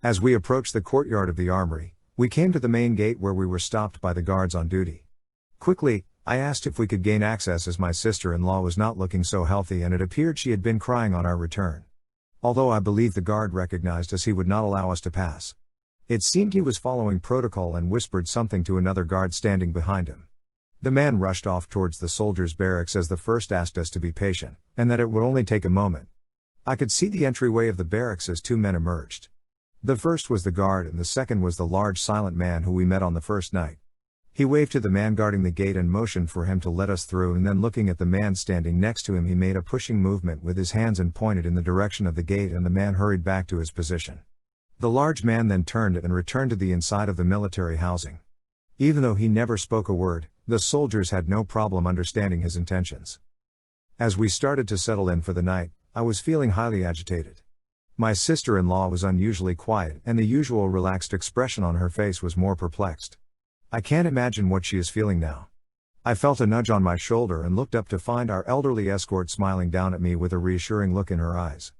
As we approached the courtyard of the armory, we came to the main gate where we were stopped by the guards on duty. Quickly, I asked if we could gain access as my sister-in-law was not looking so healthy and it appeared she had been crying on our return. Although I believe the guard recognized us, he would not allow us to pass. It seemed he was following protocol and whispered something to another guard standing behind him. The man rushed off towards the soldiers' barracks as the first asked us to be patient, and that it would only take a moment. I could see the entryway of the barracks as two men emerged. The first was the guard and the second was the large silent man who we met on the first night. He waved to the man guarding the gate and motioned for him to let us through, and then looking at the man standing next to him, he made a pushing movement with his hands and pointed in the direction of the gate, and the man hurried back to his position. The large man then turned and returned to the inside of the military housing. Even though he never spoke a word, the soldiers had no problem understanding his intentions. As we started to settle in for the night, I was feeling highly agitated. My sister-in-law was unusually quiet, and the usual relaxed expression on her face was more perplexed. I can't imagine what she is feeling now. I felt a nudge on my shoulder and looked up to find our elderly escort smiling down at me with a reassuring look in her eyes.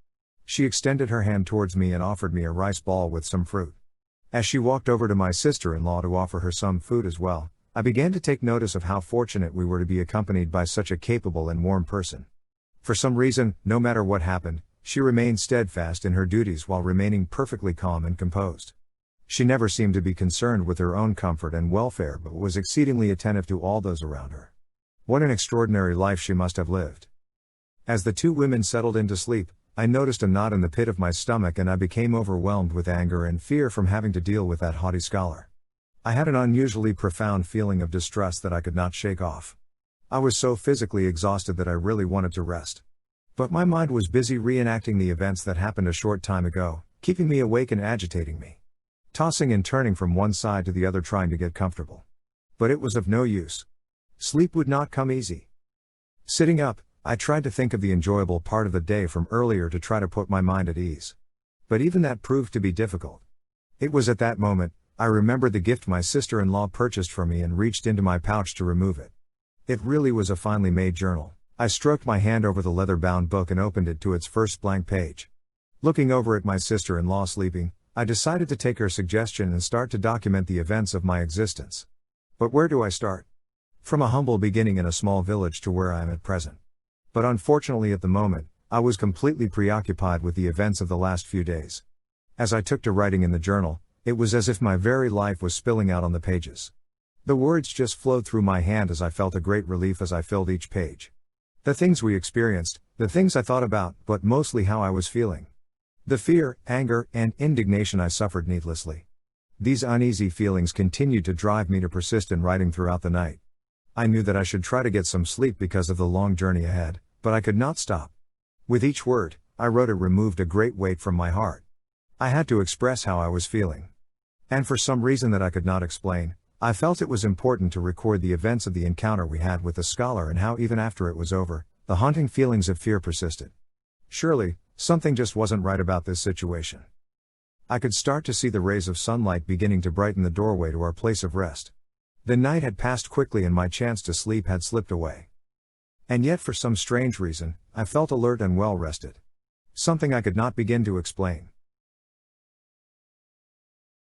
She extended her hand towards me and offered me a rice ball with some fruit. As she walked over to my sister-in-law to offer her some food as well, I began to take notice of how fortunate we were to be accompanied by such a capable and warm person. For some reason, no matter what happened, she remained steadfast in her duties while remaining perfectly calm and composed. She never seemed to be concerned with her own comfort and welfare, but was exceedingly attentive to all those around her. What an extraordinary life she must have lived. As the two women settled into sleep, I noticed a knot in the pit of my stomach and I became overwhelmed with anger and fear from having to deal with that haughty scholar. I had an unusually profound feeling of distrust that I could not shake off. I was so physically exhausted that I really wanted to rest. But my mind was busy reenacting the events that happened a short time ago, keeping me awake and agitating me. Tossing and turning from one side to the other trying to get comfortable. But it was of no use. Sleep would not come easy. Sitting up, I tried to think of the enjoyable part of the day from earlier to try to put my mind at ease. But even that proved to be difficult. It was at that moment, I remembered the gift my sister-in-law purchased for me and reached into my pouch to remove it. It really was a finely made journal. I stroked my hand over the leather-bound book and opened it to its first blank page. Looking over at my sister-in-law sleeping, I decided to take her suggestion and start to document the events of my existence. But where do I start? From a humble beginning in a small village to where I am at present. But unfortunately at the moment, I was completely preoccupied with the events of the last few days. As I took to writing in the journal, it was as if my very life was spilling out on the pages. The words just flowed through my hand as I felt a great relief as I filled each page. The things we experienced, the things I thought about, but mostly how I was feeling. The fear, anger, and indignation I suffered needlessly. These uneasy feelings continued to drive me to persist in writing throughout the night. I knew that I should try to get some sleep because of the long journey ahead, but I could not stop. With each word I wrote, it removed a great weight from my heart. I had to express how I was feeling. And for some reason that I could not explain, I felt it was important to record the events of the encounter we had with the scholar and how even after it was over, the haunting feelings of fear persisted. Surely, something just wasn't right about this situation. I could start to see the rays of sunlight beginning to brighten the doorway to our place of rest. The night had passed quickly and my chance to sleep had slipped away. And yet for some strange reason, I felt alert and well rested. Something I could not begin to explain.